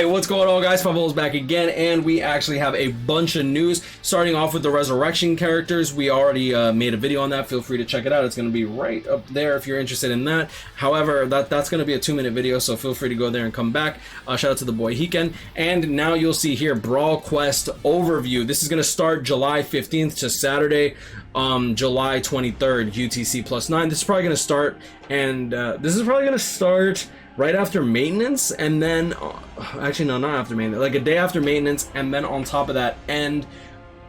Alright, what's going on, guys? WeBull is back again, and we actually have a bunch of news. Starting off with the resurrection characters. We already made a video on that. Feel free to check it out. It's going to be right up there if you're interested in that. However, that's going to be a 2-minute video, so feel free to go there and come back. Shout out to the boy Hiken. And now you'll see here, Brawl Quest overview. This is going to start July 15th to Saturday, July 23rd, UTC +9. This is probably going to start, and this is probably going to start right after maintenance, and then actually no, not after maintenance, like a day after maintenance, and then on top of that end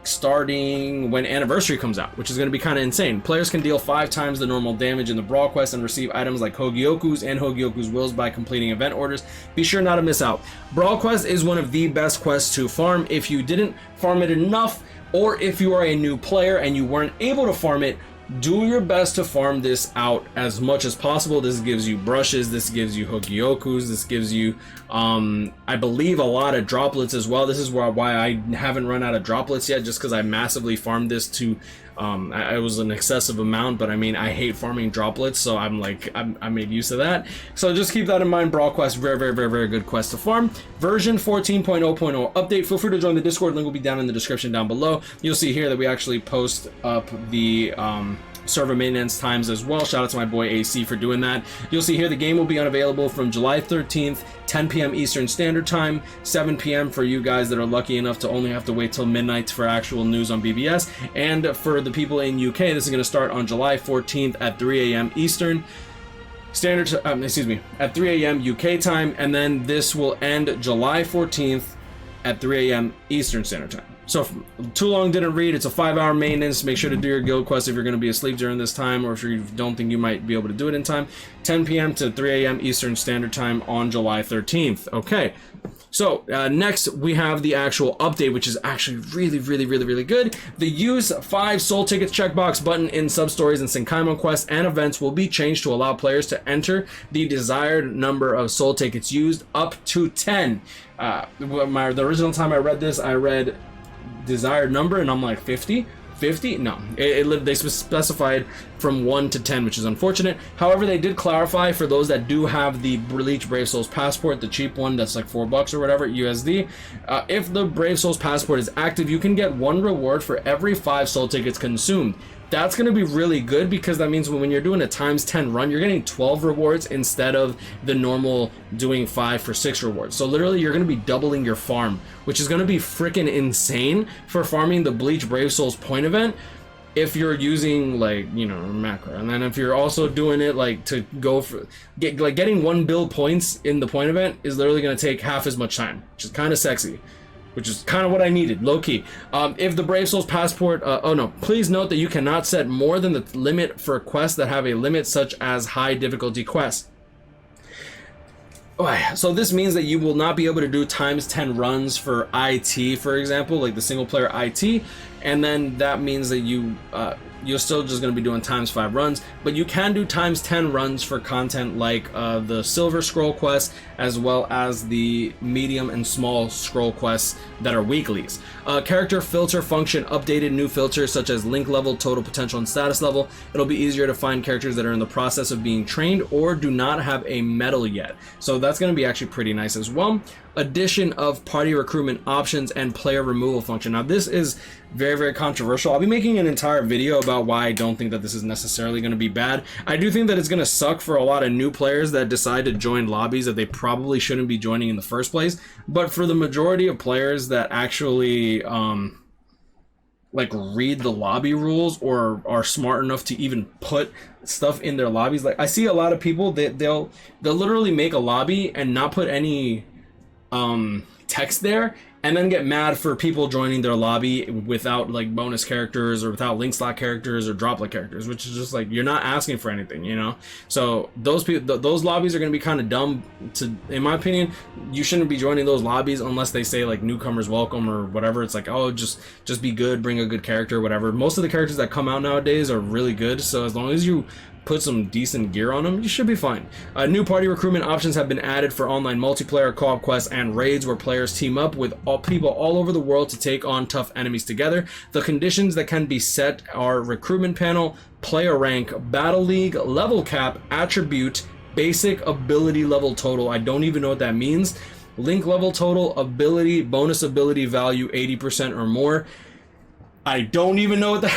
starting when anniversary comes out, which is going to be kind of insane. Players can deal 5 times the normal damage in the Brawl Quest and receive items like Hogyoku's and Hogyoku's wills by completing event orders. Be sure not to miss out. Brawl Quest is one of the best quests to farm. If you didn't farm it enough, or if you are a new player and you weren't able to farm it, do your best to farm this out as much as possible. This gives you brushes, this gives you Hogyoku's, this gives you I believe a lot of droplets as well. This is why I haven't run out of droplets yet, just because I massively farmed this to it was an excessive amount, but I mean, I hate farming droplets, so I'm like, I made use of that. So just keep that in mind. Brawl Quest, very good quest to farm. Version 14.0.0 update. Feel free to join the Discord. Link will be down in the description down below. You'll see here that we actually post up the server maintenance times as well. Shout out to my boy AC for doing that. You'll see here the game will be unavailable from July 13th, 10 p.m. Eastern Standard Time, 7 p.m. for you guys that are lucky enough to only have to wait till midnight for actual news on BBS. And for the people in UK, this is going to start on July 14th at 3 a.m. Eastern Standard, at 3 a.m. UK time, and then this will end July 14th at 3 a.m. Eastern Standard Time. So if too long didn't read, it's a 5-hour maintenance. Make sure to do your guild quest if you're going to be asleep during this time, or if you don't think you might be able to do it in time. 10 p.m. to 3 a.m. Eastern Standard Time on July 13th. Okay, so next we have the actual update, which is actually really good. The use 5 soul tickets checkbox button in sub-stories and Senkaimon quests and events will be changed to allow players to enter the desired number of soul tickets used, up to 10. The original time I read this, I read desired number, and I'm like 50. No, they specified from 1 to 10, which is unfortunate. However, they did clarify for those that do have the Bleach Brave Souls passport, the cheap one that's like $4 or whatever USD. If the Brave Souls passport is active, you can get 1 reward for every 5 soul tickets consumed. That's going to be really good, because that means when you're doing a ×10 run, you're getting 12 rewards instead of the normal doing 5 for 6 rewards. So literally you're going to be doubling your farm, which is going to be freaking insane for farming the Bleach Brave Souls point event if you're using, like, you know, macro. And then if you're also doing it like to go for getting 1 bill points in the point event is literally going to take half as much time, which is kind of sexy. Which is kind of what I needed, low-key. If the Brave Souls passport, please note that you cannot set more than the limit for quests that have a limit, such as high difficulty quests. So this means that you will not be able to do ×10 runs for IT, for example, like the single player IT, and then that means that you're still just going to be doing ×5 runs, but you can do ×10 runs for content like the Silver Scroll quest, as well as the medium and small scroll quests that are weeklies. Character filter function updated, new filters such as link level, total potential, and status level. It'll be easier to find characters that are in the process of being trained or do not have a medal yet. So that's going to be actually pretty nice as well. Addition of party recruitment options and player removal function. Now this is very controversial. I'll be making an entire video about why I don't think that this is necessarily going to be bad. I do think that it's going to suck for a lot of new players that decide to join lobbies that they probably shouldn't be joining in the first place. But for the majority of players that actually like read the lobby rules or are smart enough to even put stuff in their lobbies, like I see a lot of people that they'll literally make a lobby and not put any text there, and then get mad for people joining their lobby without like bonus characters or without link slot characters or droplet characters, which is just like, you're not asking for anything, you know? So those people, those lobbies are going to be kind of dumb in my opinion. You shouldn't be joining those lobbies unless they say like newcomers welcome or whatever. It's like, oh, just be good, bring a good character, whatever. Most of the characters that come out nowadays are really good, so as long as you put some decent gear on them, you should be fine. New party recruitment options have been added for online multiplayer, co-op quests, and raids where players team up with people all over the world to take on tough enemies together. The conditions that can be set are recruitment panel, player rank, battle league, level cap, attribute, basic ability level total. I don't even know what that means. link level total, ability, bonus ability value 80% or more. I don't even know what that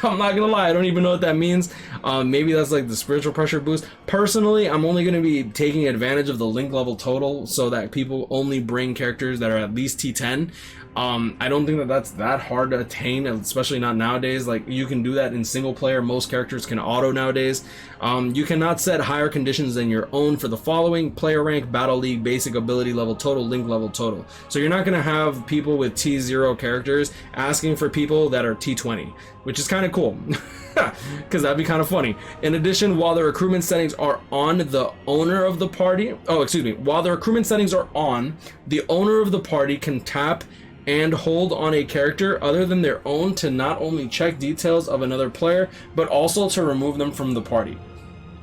I'm not gonna lie, I don't even know what that means. Maybe that's like the spiritual pressure boost. Personally, I'm only gonna be taking advantage of the link level total so that people only bring characters that are at least T10. I don't think that that's that hard to attain, especially not nowadays. Like, you can do that in single player. Most characters can auto nowadays. You cannot set higher conditions than your own for the following: player rank, battle league, basic ability level total, link level total. So you're not going to have people with T0 characters asking for people that are T20, which is kind of cool. Because that'd be kind of funny. In addition, while the recruitment settings are on, the owner of the party, while the recruitment settings are on, the owner of the party can tap and hold on a character other than their own to not only check details of another player, but also to remove them from the party.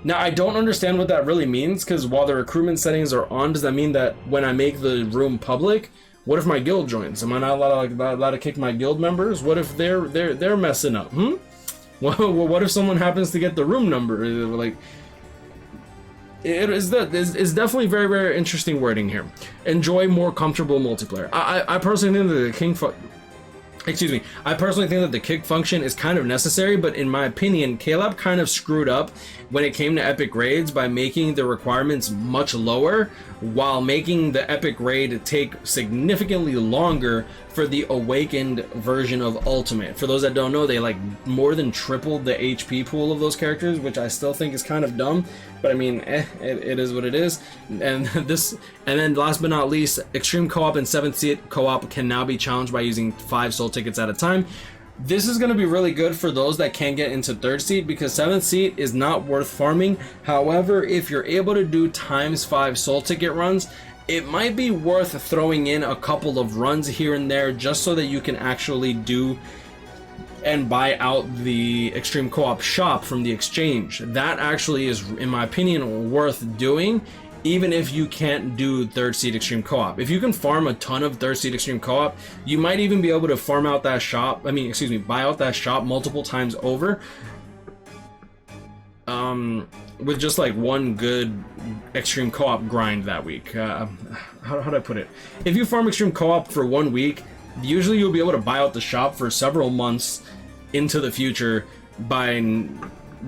Now, I don't understand what that really means, because while the recruitment settings are on, does that mean that when I make the room public, what if my guild joins? Am I not allowed to kick my guild members? What if they're messing up? What if someone happens to get the room number? Like, it's definitely very, very interesting wording here. Enjoy more comfortable multiplayer. I personally think that I personally think that the kick function is kind of necessary, but in my opinion, Caleb kind of screwed up when it came to epic raids by making the requirements much lower, while making the epic raid take significantly longer for the awakened version of Ultimate. For those that don't know, they like more than tripled the HP pool of those characters, which I still think is kind of dumb, but I mean, it is what it is. And then last but not least, Extreme Co-op and 7th Seat Co-op can now be challenged by using 5 soul tickets at a time. This is going to be really good for those that can't get into 3rd Seat, because 7th Seat is not worth farming. However, if you're able to do ×5 soul ticket runs, it might be worth throwing in a couple of runs here and there just so that you can actually do and buy out the Extreme Co-op shop from the exchange. That actually is, in my opinion, worth doing, even if you can't do 3rd Seat Extreme Co-op. If you can farm a ton of 3rd Seat Extreme Co-op, you might even be able to farm out that shop, buy out that shop multiple times over, with just like one good Extreme Co-op grind that week. How do I put it? If you farm Extreme Co-op for 1 week, usually you'll be able to buy out the shop for several months into the future by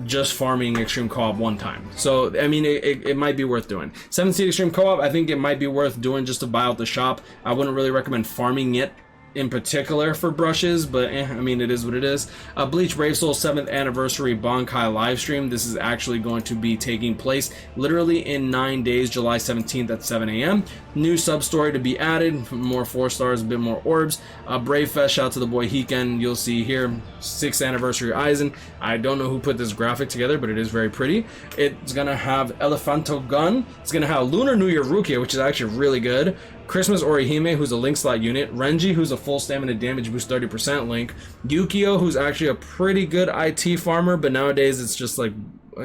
just farming Extreme Co-op one time. So I mean, it might be worth doing. 7th Seat Extreme Co-op, I think it might be worth doing just to buy out the shop. I wouldn't really recommend farming it in particular for brushes, but I mean, it is what it is. Bleach Brave Soul 7th anniversary Bankai live stream. This is actually going to be taking place literally in 9 days, July 17th at 7 a.m. New sub story to be added, more 4 stars, a bit more orbs. Brave Fest, shout out to the boy Hiken. You'll see here 6th anniversary Aizen. I don't know who put this graphic together, but it is very pretty. It's gonna have Elephanto Gun. It's gonna have Lunar New Year Rukia, which is actually really good. Christmas Orihime, who's a link slot unit. Renji, who's a full stamina damage boost 30% link. Yukio, who's actually a pretty good IT farmer, but nowadays it's just like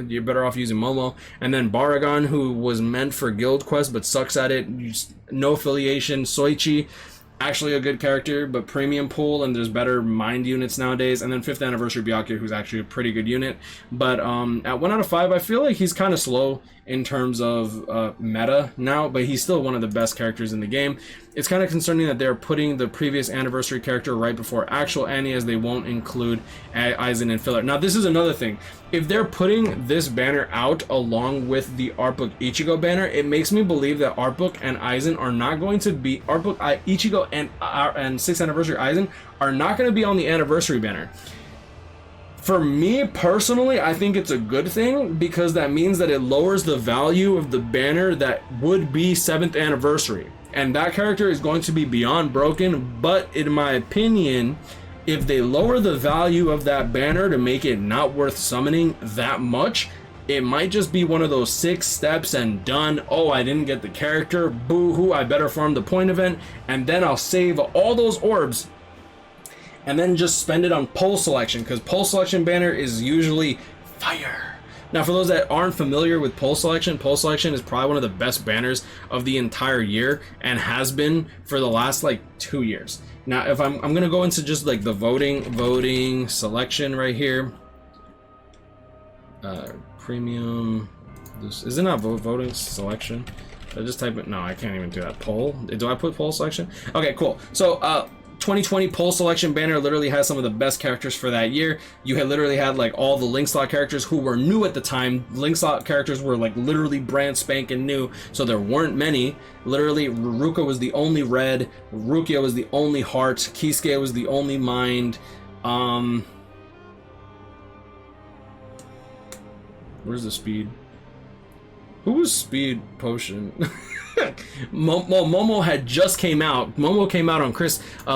you're better off using Momo. And then Baragon, who was meant for Guild Quest but sucks at it. No affiliation. Soichi, actually a good character, but premium pool, and there's better mind units nowadays. And then 5th anniversary Byakuya, who's actually a pretty good unit. But at 1 out of 5, I feel like he's kind of slow in terms of meta now, but he's still one of the best characters in the game. It's kind of concerning that they're putting the previous anniversary character right before actual Annie, as they won't include Aizen and filler. Now, this is another thing. If they're putting this banner out along with the art book Ichigo banner, it makes me believe that art book and Aizen are not going to be art book Ichigo and 6th anniversary Aizen are not going to be on the anniversary banner. For me personally, I think it's a good thing, because that means that it lowers the value of the banner that would be 7th anniversary. And that character is going to be beyond broken, but in my opinion, if they lower the value of that banner to make it not worth summoning that much, it might just be one of those 6 steps and done. Oh, I didn't get the character, boo-hoo, I better farm the point event, and then I'll save all those orbs and then just spend it on poll selection, because poll selection banner is usually fire. Now, for those that aren't familiar with poll selection is probably one of the best banners of the entire year, and has been for the last like 2 years. Now, if I'm gonna go into just like the voting selection right here. Premium, this is it not voting selection? Should I just type it? No, I can't even do that. Poll? Do I put poll selection? Okay, cool. So 2020 poll selection banner literally has some of the best characters for that year. You had literally had like all the link slot characters who were new at the time. Link slot characters were like literally brand spanking new, so there weren't many. Literally, Ruka was the only red, Rukia was the only heart, Kisuke was the only mind. Where's the speed? Who was Speed Potion? Momo had just came out. Momo came out on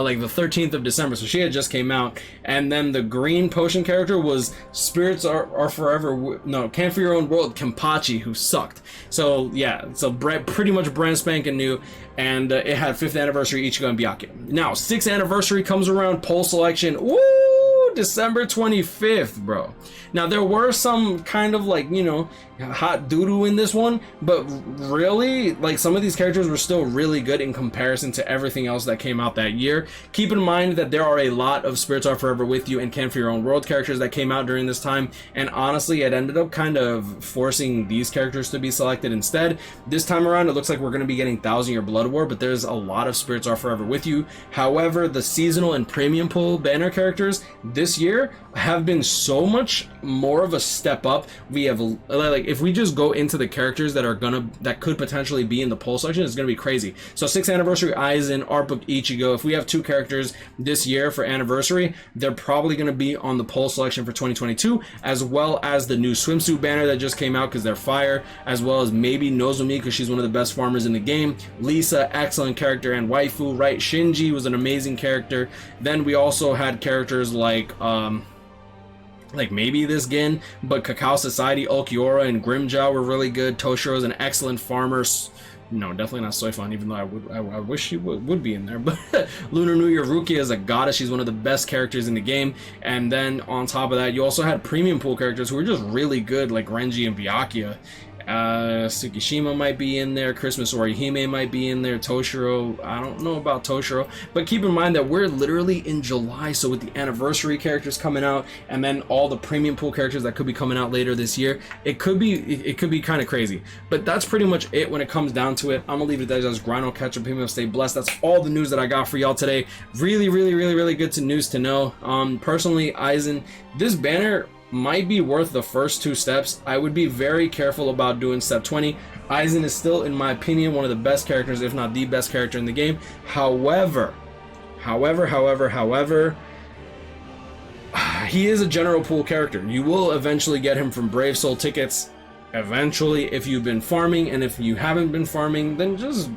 like the 13th of December, so she had just came out. And then the green potion character was Spirits are Forever. No, Can't For Your Own World, Kenpachi, who sucked. So yeah, so pretty much brand spanking new. And it had 5th anniversary Ichigo and Byakuya. Now 6th anniversary comes around, poll selection. Woo! December 25th, bro. Now there were some kind of like, you know, hot doo-doo in this one, but really, like, some of these characters were still really good in comparison to everything else that came out that year. Keep in mind that there are a lot of Spirits Are Forever With You and Can't For Your Own World characters that came out during this time, and honestly it ended up kind of forcing these characters to be selected instead. This time around it looks like we're going to be getting 1000 Year Blood War, but there's a lot of Spirits Are Forever With You. However, the seasonal and premium pull banner characters this year have been so much more of a step up. We have, like, if we just go into the characters that could potentially be in the poll section, it's gonna be crazy. So 6th anniversary Aizen, art book Ichigo. If we have 2 characters this year for anniversary, they're probably gonna be on the poll selection for 2022, as well as the new swimsuit banner that just came out because they're fire, as well as maybe Nozomi because she's one of the best farmers in the game. Lisa, excellent character and waifu, right? Shinji was an amazing character. Then we also had characters like maybe this Gin, but Cacao Society, Ulquiorra, and Grimmjow were really good. Toshiro is an excellent farmer. No, definitely not Soifon, even though I wish she would be in there. But Lunar New Year Rukia is a goddess. She's one of the best characters in the game. And then on top of that, you also had premium pool characters who were just really good, like Renji and Byakuya. Tsukishima might be in there, Christmas Orihime might be in there, Toshiro, I don't know about Toshiro, but keep in mind that we're literally in July, so with the anniversary characters coming out, and then all the premium pool characters that could be coming out later this year, it could be kind of crazy. But that's pretty much it when it comes down to it. I'm gonna leave it there. That's Grino, catch up, people, stay blessed. That's all the news that I got for y'all today. Really good news to know. Personally, Aizen, this banner might be worth the first 2 steps. I would be very careful about doing step 20. Aizen is still, in my opinion, one of the best characters, if not the best character in the game. However, he is a general pool character. You will eventually get him from Brave Soul tickets. Eventually, if you've been farming, and if you haven't been farming, then just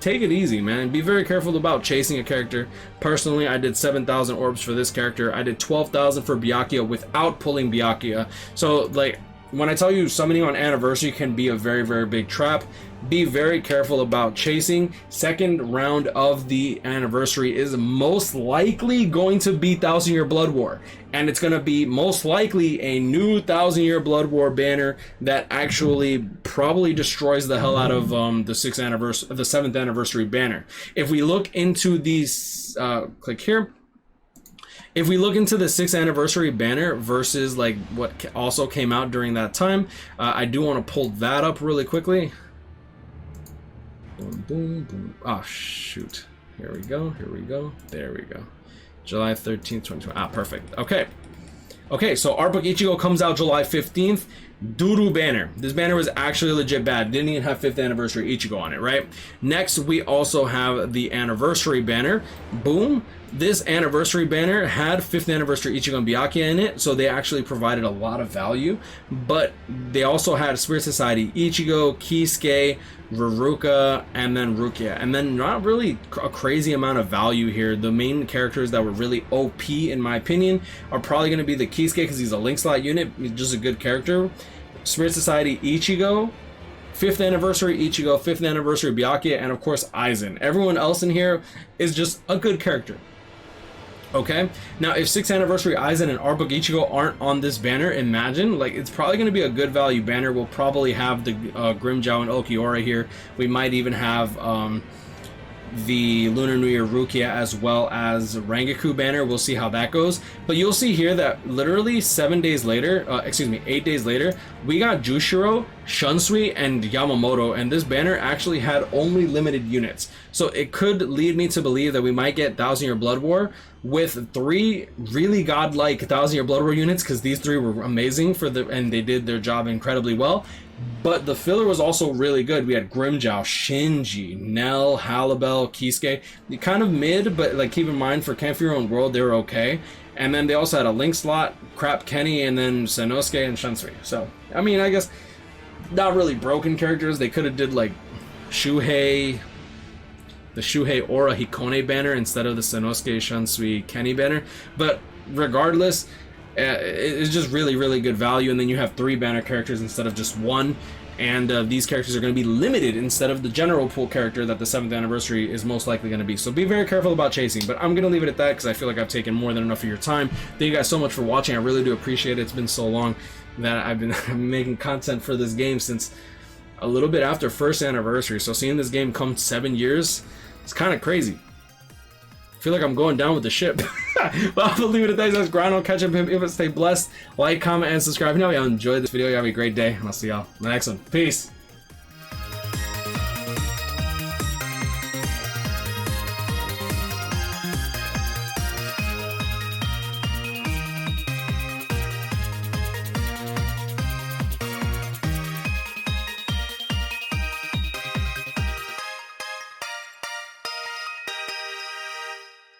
take it easy, man. Be very careful about chasing a character. Personally, I did 7,000 orbs for this character. I did 12,000 for Byakuya without pulling Byakuya. So, like, when I tell you summoning on anniversary can be a very big trap, be very careful about chasing. Second round of the anniversary is most likely going to be 1000 Year Blood War, and it's going to be most likely a new 1000 Year Blood War banner that actually probably destroys the hell out of the 7th anniversary banner. If we look into these, click here. If we look into the 6th anniversary banner versus like what also came out during that time, I do want to pull that up really quickly. Boom. Oh, shoot. Here we go. There we go. July 13th, 2020. Ah, perfect. Okay, so art book Ichigo comes out July 15th. Doo-doo banner. This banner was actually legit bad. Didn't even have 5th anniversary Ichigo on it, right? Next, we also have the anniversary banner. Boom. This anniversary banner had 5th anniversary Ichigo and Byakuya in it, so they actually provided a lot of value. But they also had Spirit Society Ichigo, Kisuke, Ruruka, and then Rukia. And then not really a crazy amount of value here. The main characters that were really OP, in my opinion, are probably going to be the Kisuke because he's a link slot unit. He's just a good character. Spirit Society Ichigo, 5th anniversary Ichigo, 5th anniversary Byakuya, and of course Aizen. Everyone else in here is just a good character. Okay, now if 6th anniversary Aizen and art book Ichigo aren't on this banner, imagine, like, it's probably going to be a good value banner. We'll probably have the Grimmjow and Ulquiorra here. We might even have the Lunar New Year Rukia as well as Rangaku banner. We'll see how that goes. But you'll see here that literally 8 days later, we got Jushiro, Shunsui, and Yamamoto, and this banner actually had only limited units. So it could lead me to believe that we might get 1000 Year Blood War with 3 really godlike 1000 Year Blood War units, because these 3 were amazing and they did their job incredibly well. But the filler was also really good. We had Grimmjow, Shinji, Nell, Halibel, Kisuke. Kind of mid, but like keep in mind for Camp Your Own World, they were okay. And then they also had a Link slot, Crap Kenny, and then Sanosuke and Shunsui. So, I mean, I guess not really broken characters. They could have did like Shuhei, the Shuhei Aura Hikone banner instead of the Sanosuke Shunsui Kenny banner. But regardless, it's just really, really good value. And then you have 3 banner characters instead of just 1. And these characters are going to be limited instead of the general pool character that the 7th anniversary is most likely going to be. So be very careful about chasing. But I'm going to leave it at that because I feel like I've taken more than enough of your time. Thank you guys so much for watching. I really do appreciate it. It's been so long that I've been making content for this game since a little bit after 1st anniversary. So seeing this game come 7 years, it's kind of crazy. I feel like I'm going down with the ship. But I'll leave it at that. Guys, grind on, catch up, stay blessed. Like, comment, and subscribe. If you enjoyed this video, you have a great day, and I'll see y'all in the next one. Peace.